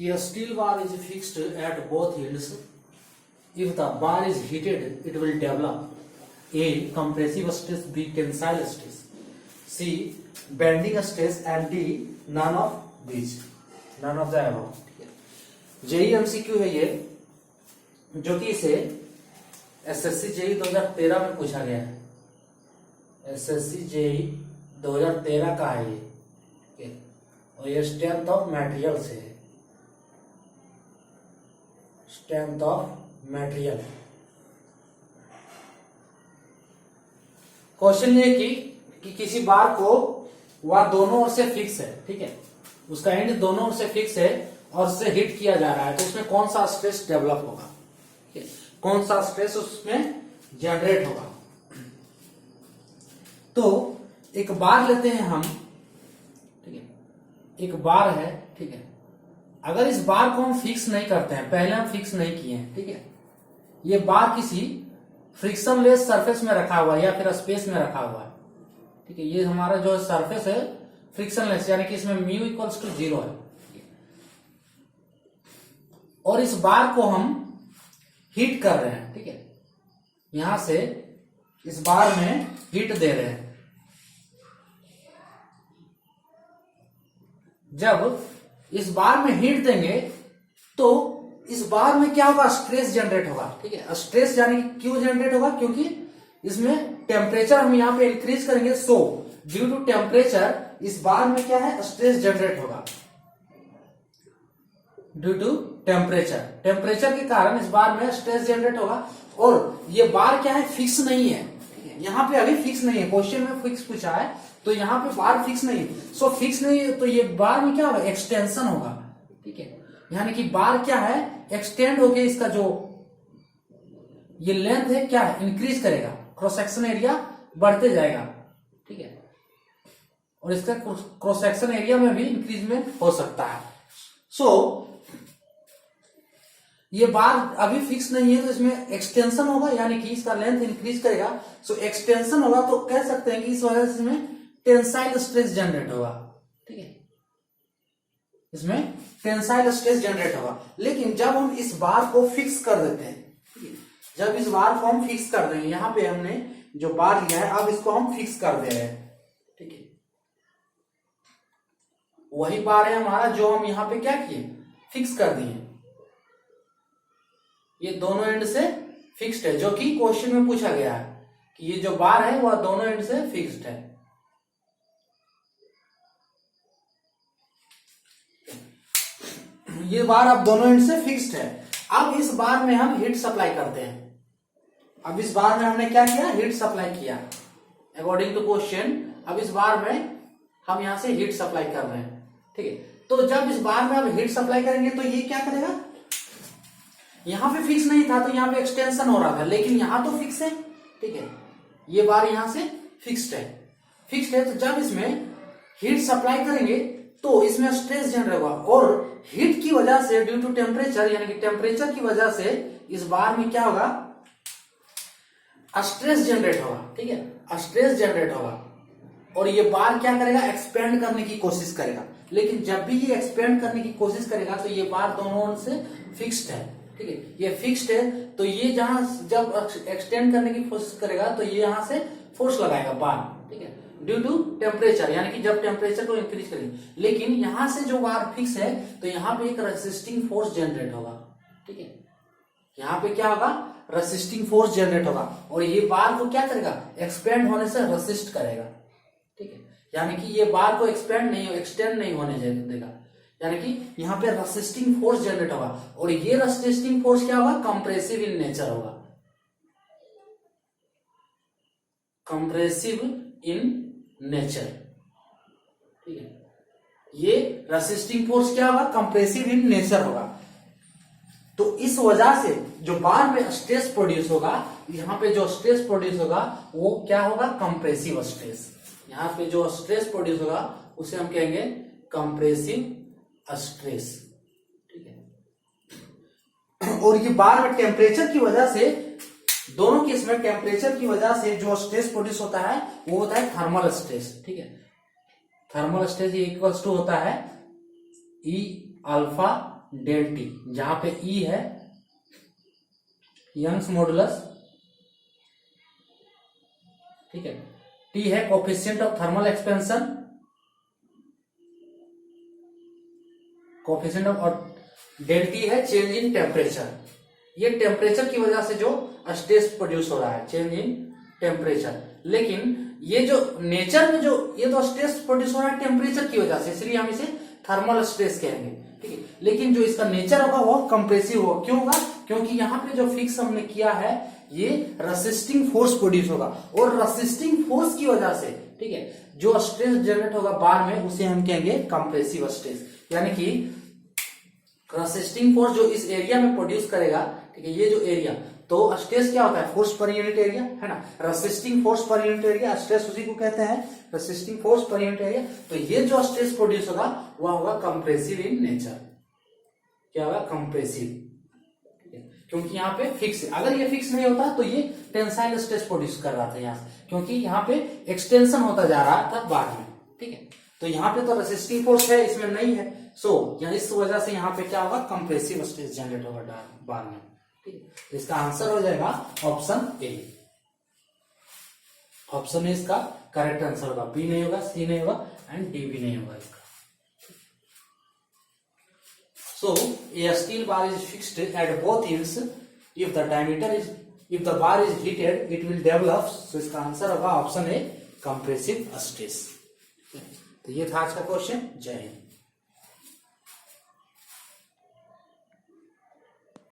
A steel bar is fixed at both ends. If the bar is heated, it will develop A. Compressive stress, B. Tensile stress, C. Bending stress, and D. None of these. None of the above. JEE MCQ है ये, जो कि इसे SSC JE 2013 में पूछा गया है। SSC JE 2013 का है ये, और ये स्ट्रेंथ ऑफ मटेरियल से है। Strength of material. क्वेश्चन ये कि किसी बार को वह दोनों ओर से फिक्स है, ठीक है, उसका एंड दोनों ओर से फिक्स है और उससे हिट किया जा रहा है, तो उसमें कौन सा स्ट्रेस डेवलप होगा, ठीक है, कौन सा स्ट्रेस उसमें जनरेट होगा। तो एक बार लेते हैं हम, ठीक है, एक बार है, ठीक है, अगर इस बार को हम फिक्स नहीं करते हैं, पहले हम फिक्स नहीं किए हैं, ठीक है, ये बार किसी फ्रिक्शनलेस सरफेस में रखा हुआ है या फिर स्पेस में रखा हुआ है, ठीक है, ये हमारा जो सरफेस है फ्रिक्शनलेस, यानी कि इसमें म्यू इक्वल्स टू 0 है, और इस बार को हम हीट कर रहे हैं, ठीक है, यहां से इस बार में हीट दे रहे हैं। जब इस बार में हीट देंगे तो इस बार में क्या होगा, स्ट्रेस जनरेट होगा, ठीक है, स्ट्रेस यानी क्यों जनरेट होगा, क्योंकि इसमें टेम्परेचर हम यहां पे इंक्रीज करेंगे, सो ड्यू टू टेम्परेचर इस बार में क्या है, स्ट्रेस जनरेट होगा। ड्यू टू टेम्परेचर, टेम्परेचर के कारण इस बार में स्ट्रेस जनरेट होगा, और ये बार क्या है, फिक्स नहीं है, यहां पे अभी फिक्स नहीं है, क्वेश्चन में फिक्स पूछा है तो यहाँ पे बार फिक्स नहीं है, सो फिक्स नहीं है तो ये बार में क्या होगा, एक्सटेंशन होगा, ठीक है, यानी कि बार क्या है, एक्सटेंड होके इसका जो ये लेंथ है क्या है, इंक्रीज करेगा, क्रॉस सेक्शन एरिया बढ़ते जाएगा, ठीक है, और इसका क्रॉस सेक्शन एरिया में भी इंक्रीजमेंट हो सकता है। सो ये बार अभी फिक्स नहीं है तो इसमें एक्सटेंशन होगा, यानी कि इसका लेंथ इंक्रीज करेगा, सो एक्सटेंशन होगा, तो कह सकते हैं कि इस वजह से इसमें टेंसाइल स्ट्रेस जनरेट होगा, ठीक है, इसमें टेंसाइल स्ट्रेस जनरेट होगा। लेकिन जब हम इस बार को फिक्स कर देते हैं, जब इस बार को हम फिक्स कर देंगे, यहां पे हमने जो बार लिया है अब इसको हम फिक्स कर दे रहे हैं, ठीक है, वही बार है हमारा जो हम यहां पे क्या किए, फिक्स कर दिए, ये दोनों एंड से फिक्स्ड है, जो कि क्वेश्चन में पूछा गया है कि ये जो बार है वह दोनों एंड से फिक्स्ड है। ये बार अब दोनों एंड से फिक्स्ड है। अब इस बार में हम हीट सप्लाई करते हैं, अब इस बार में हमने क्या किया, हीट सप्लाई किया अकॉर्डिंग टू क्वेश्चन। अब इस बार में हम यहां से हीट सप्लाई कर रहे हैं, ठीक है, तो जब इस बार में हम हीट सप्लाई करेंगे तो ये क्या करेगा, यहां पे फिक्स नहीं था तो यहां पे एक्सटेंशन हो रहा था, लेकिन यहां तो फिक्स है, ठीक है, ये बार यहां से फिक्स्ड है, तो जब इसमें हीट सप्लाई करेंगे तो इसमें स्ट्रेस जनरेट होगा, और हीट की वजह से ड्यू टू टेम्परेचर, यानी कि टेम्परेचर की वजह से इस बार में क्या होगा, स्ट्रेस जनरेट होगा, ठीक है, स्ट्रेस जनरेट होगा, और ये बार क्या करेगा, एक्सपेंड करने की कोशिश करेगा, लेकिन जब भी ये एक्सपेंड करने की कोशिश करेगा तो ये बार दोनों से फिक्स्ड है, ठीक है, ये फिक्स्ड है, तो ये जहां जब एक्सटेंड करने की कोशिश करेगा तो ये यहां से फोर्स लगाएगा बार, ठीक है, ड्यू टू टेम्परेचर, यानी कि जब टेम्परेचर को इंक्रीज करेंगे, लेकिन यहां से जो बार फिक्स है तो यहां पे एक रेसिस्टिंग फोर्स जनरेट होगा, ठीक है, यहां पे क्या होगा, रेसिस्टिंग फोर्स जनरेट होगा, और ये बार को क्या करेगा, एक्सपेंड होने से रेसिस्ट करेगा, ठीक है, यानी कि ये बार को एक्सटेंड नहीं होने देगा, यानी कि यहां पे रेसिस्टिंग फोर्स जनरेट होगा, और ये रेसिस्टिंग फोर्स क्या होगा, कंप्रेसिव इन नेचर होगा, कंप्रेसिव इन नेचर, ठीक है, ये रेसिस्टिंग फोर्स क्या होगा, कंप्रेसिव इन नेचर होगा। तो इस वजह से जो बार में स्ट्रेस प्रोड्यूस होगा, यहां पे जो स्ट्रेस प्रोड्यूस होगा वो क्या होगा, कंप्रेसिव स्ट्रेस, यहां पे जो स्ट्रेस प्रोड्यूस होगा उसे हम कहेंगे कंप्रेसिव स्ट्रेस, ठीक है, और ये बार में टेम्परेचर की वजह से, दोनों केस में टेम्परेचर की वजह से जो स्ट्रेस प्रोड्यूस होता है वो होता है थर्मल स्ट्रेस, ठीक है, थर्मल स्ट्रेस इक्वल्स टू होता है E अल्फा डेल टी, जहां पे ई है यंग्स मॉडुलस, ठीक है, टी है coefficient of thermal expansion, coefficient of, और डेल टी है चेंज इन टेम्परेचर। ये टेम्परेचर की वजह से जो स्ट्रेस प्रोड्यूस हो रहा है, चेंज इन टेम्परेचर। लेकिन ये जो नेचर में जो ये तो स्ट्रेस प्रोड्यूस हो रहा है टेम्परेचर की वजह से, इसलिए हम इसे थर्मल स्ट्रेस कहेंगे, ठीक है। लेकिन जो इसका नेचर होगा वो कंप्रेसिव होगा। क्यों होगा? क्योंकि यहाँ पे जो फिक्स हमने किया है ये रेसिस्टिंग फोर्स प्रोड्यूस होगा, और रेसिस्टिंग फोर्स की वजह से, ठीक है, जो स्ट्रेस जनरेट होगा बार में उसे हम कहेंगे कंप्रेसिव स्ट्रेस। यानी कि रेसिस्टिंग फोर्स जो इस एरिया में प्रोड्यूस करेगा, ठीक है, ये जो एरिया, तो स्ट्रेस क्या होता है? फोर्स पर यूनिट एरिया, है ना। Resisting force per unit area, stress उसी को कहते हैं resisting force per unit area. तो ये जो स्ट्रेस प्रोड्यूस होगा वह होगा कंप्रेसिव इन नेचर। क्या होगा? कंप्रेसिव, क्योंकि यहाँ पे फिक्स है। अगर ये फिक्स नहीं होता तो ये टेंसाइल स्ट्रेस प्रोड्यूस कर रहा था यहाँ से, क्योंकि यहाँ पे एक्सटेंशन होता जा रहा था बार में, ठीक है। तो यहाँ पे तो रेसिस्टिंग फोर्स है, इसमें नहीं है, सो इस वजह से यहाँ पे क्या होगा? कंप्रेसिव स्ट्रेस जनरेट होगा बार में, ठीक है। तो इसका आंसर हो जाएगा ऑप्शन ए। ऑप्शन ए इसका करेक्ट आंसर होगा। बी नहीं होगा, सी नहीं होगा, एंड डी भी नहीं होगा इसका। So a steel bar is fixed at both ends. If the bar is heated, it will develop. So इसका आंसर होगा ऑप्शन ए, कंप्रेसिव स्ट्रेस। तो ये था आज का क्वेश्चन। जय हिंद।